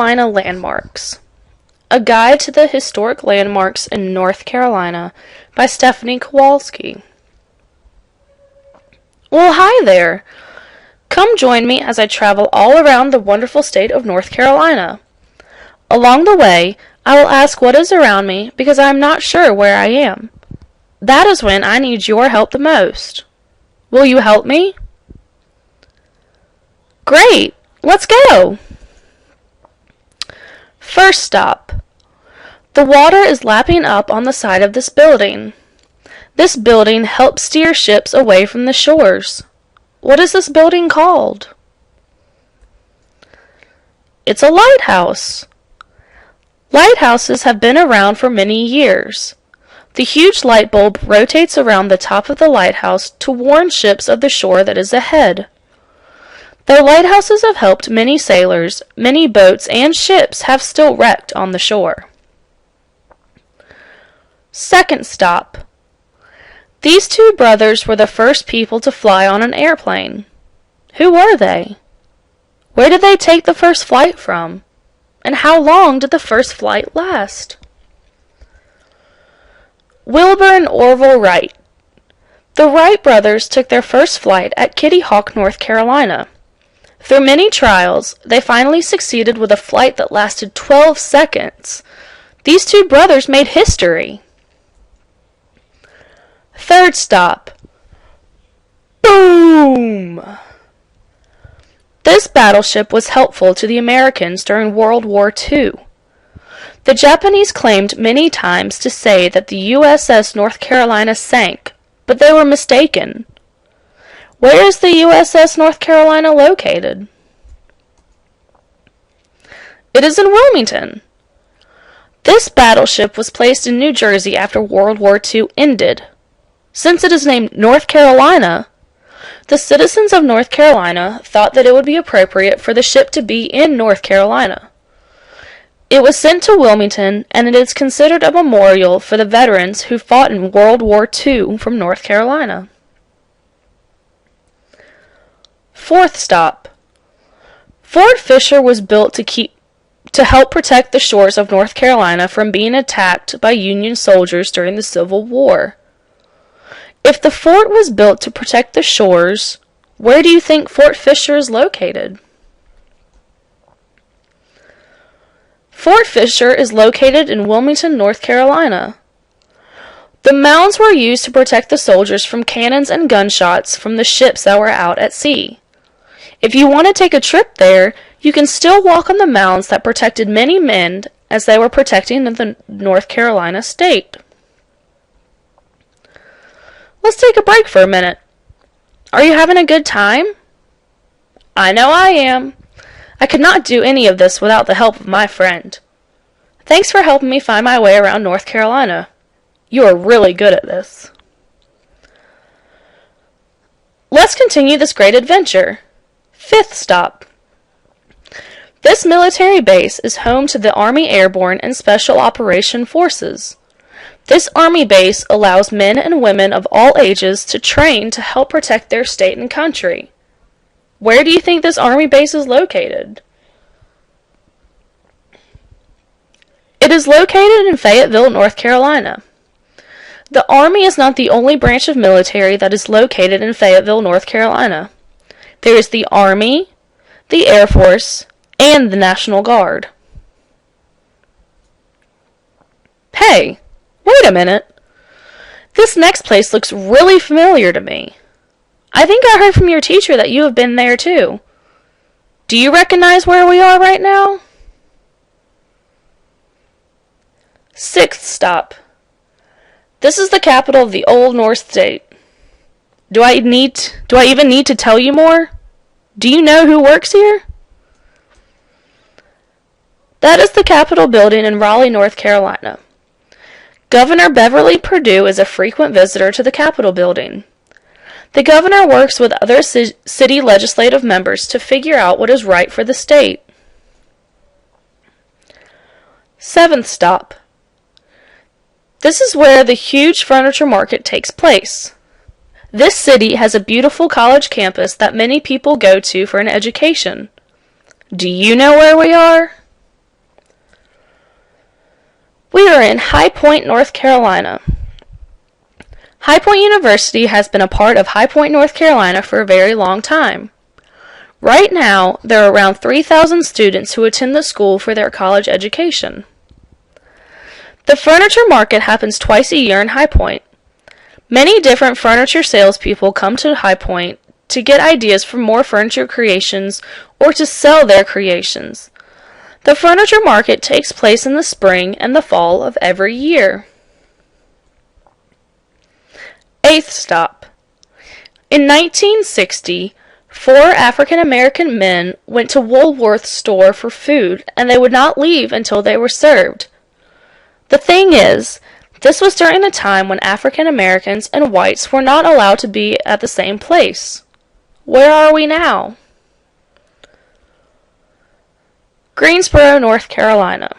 Carolina Landmarks. A Guide to the Historic Landmarks in North Carolina by Stephanie Kowalski. Well, hi there! Come join me as I travel all around the wonderful state of North Carolina. Along the way, I will ask what is around me because I am not sure where I am. That is when I need your help the most. Will you help me? Great! Let's go! First stop. The water is lapping up on the side of this building. This building helps steer ships away from the shores. What is this building called? It's a lighthouse. Lighthouses have been around for many years. The huge light bulb rotates around the top of the lighthouse to warn ships of the shore that is ahead. Though lighthouses have helped many sailors, many boats and ships have still wrecked on the shore. Second stop. These two brothers were the first people to fly on an airplane. Who were they? Where did they take the first flight from? And how long did the first flight last? Wilbur and Orville Wright. The Wright brothers took their first flight at Kitty Hawk, North Carolina. Through many trials, they finally succeeded with a flight that lasted 12 seconds. These two brothers made history. Third stop. Boom! This battleship was helpful to the Americans during World War II. The Japanese claimed many times to say that the USS North Carolina sank, but they were mistaken. Where is the USS North Carolina located? It is in Wilmington. This battleship was placed in New Jersey after World War II ended. Since it is named North Carolina, the citizens of North Carolina thought that it would be appropriate for the ship to be in North Carolina. It was sent to Wilmington, and it is considered a memorial for the veterans who fought in World War II from North Carolina. Fourth stop. Fort Fisher was built to help protect the shores of North Carolina from being attacked by Union soldiers during the Civil War. If the fort was built to protect the shores, where do you think Fort Fisher is located? Fort Fisher is located in Wilmington, North Carolina. The mounds were used to protect the soldiers from cannons and gunshots from the ships that were out at sea. If you want to take a trip there, you can still walk on the mounds that protected many men as they were protecting the North Carolina state. Let's take a break for a minute. Are you having a good time? I know I am. I could not do any of this without the help of my friend. Thanks for helping me find my way around North Carolina. You are really good at this. Let's continue this great adventure. Fifth stop. This military base is home to the Army Airborne and Special Operation Forces. This Army base allows men and women of all ages to train to help protect their state and country. Where do you think this Army base is located? It is located in Fayetteville, North Carolina. The Army is not the only branch of military that is located in Fayetteville, North Carolina. There is the Army, the Air Force, and the National Guard. Hey! Wait a minute. This next place looks really familiar to me. I think I heard from your teacher that you have been there too. Do you recognize where we are right now? Sixth stop. This is the capital of the Old North State. Do I even need to tell you more? Do you know who works here? That is the Capitol building in Raleigh, North Carolina. Governor Beverly Perdue is a frequent visitor to the Capitol building. The governor works with other city legislative members to figure out what is right for the state. Seventh stop. This is where the huge furniture market takes place. This city has a beautiful college campus that many people go to for an education. Do you know where we are? We are in High Point, North Carolina. High Point University has been a part of High Point, North Carolina for a very long time. Right now, there are around 3,000 students who attend the school for their college education. The furniture market happens twice a year in High Point. Many different furniture salespeople come to High Point to get ideas for more furniture creations or to sell their creations. The furniture market takes place in the spring and the fall of every year. 8th stop. In 1960, 4 African American men went to Woolworth's store for food, and they would not leave until they were served. The thing is, this was during a time when African Americans and whites were not allowed to be at the same place. Where are we now? Greensboro, North Carolina.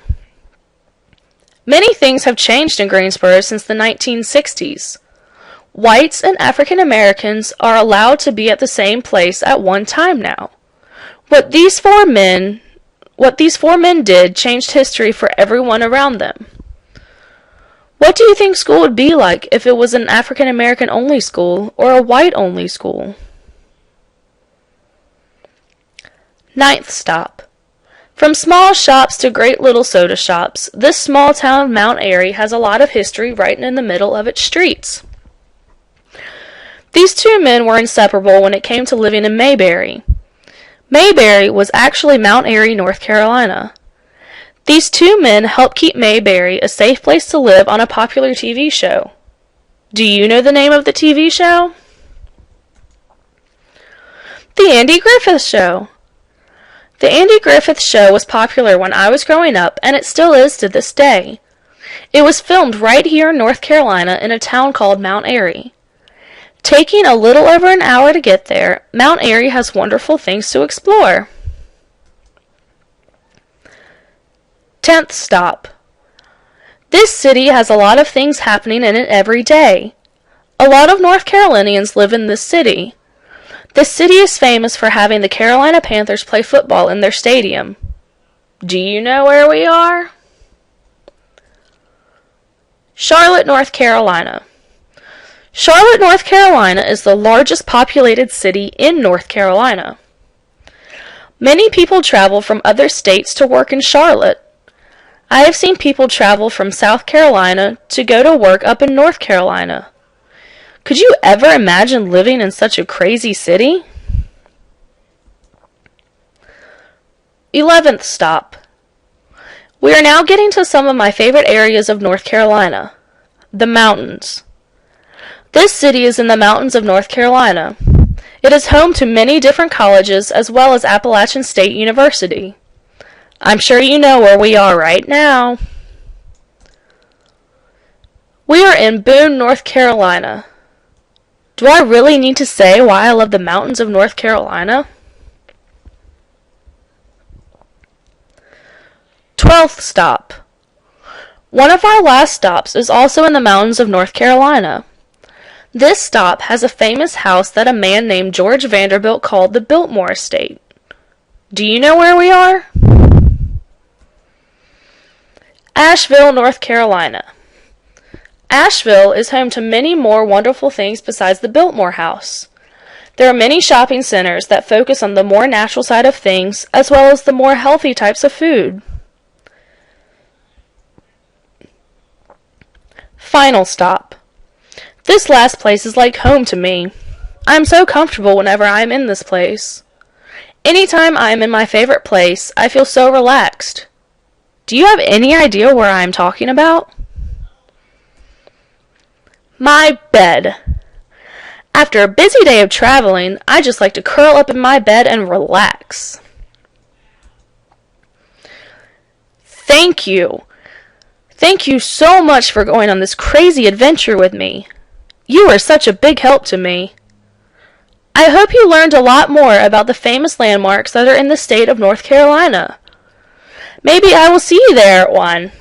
Many things have changed in Greensboro since the 1960s. Whites and African Americans are allowed to be at the same place at one time now. What these four men did changed history for everyone around them. What do you think school would be like if it was an African American only school or a white only school? 9th stop. From small shops to great little soda shops, this small town of Mount Airy has a lot of history right in the middle of its streets. These 2 men were inseparable when it came to living in Mayberry. Mayberry was actually Mount Airy, North Carolina. These 2 men helped keep Mayberry a safe place to live on a popular TV show. Do you know the name of the TV show? The Andy Griffith Show. The Andy Griffith Show was popular when I was growing up, and it still is to this day. It was filmed right here in North Carolina in a town called Mount Airy. Taking a little over an hour to get there, Mount Airy has wonderful things to explore. 10th stop. This city has a lot of things happening in it every day. A lot of North Carolinians live in this city. This city is famous for having the Carolina Panthers play football in their stadium. Do you know where we are? Charlotte, North Carolina. Charlotte, North Carolina is the largest populated city in North Carolina. Many people travel from other states to work in Charlotte. I have seen people travel from South Carolina to go to work up in North Carolina. Could you ever imagine living in such a crazy city? 11th stop. We are now getting to some of my favorite areas of North Carolina, the mountains. This city is in the mountains of North Carolina. It is home to many different colleges as well as Appalachian State University. I'm sure you know where we are right now. We are in Boone, North Carolina. Do I really need to say why I love the mountains of North Carolina? 12th stop. One of our last stops is also in the mountains of North Carolina. This stop has a famous house that a man named George Vanderbilt called the Biltmore Estate. Do you know where we are? Asheville, North Carolina. Asheville is home to many more wonderful things besides the Biltmore House. There are many shopping centers that focus on the more natural side of things as well as the more healthy types of food. Final stop. This last place is like home to me. I am so comfortable whenever I am in this place. Anytime I am in my favorite place, I feel so relaxed. Do you have any idea where I am talking about? My bed. After a busy day of traveling, I just like to curl up in my bed and relax. Thank you. Thank you so much for going on this crazy adventure with me. You are such a big help to me. I hope you learned a lot more about the famous landmarks that are in the state of North Carolina. Maybe I will see you there at one.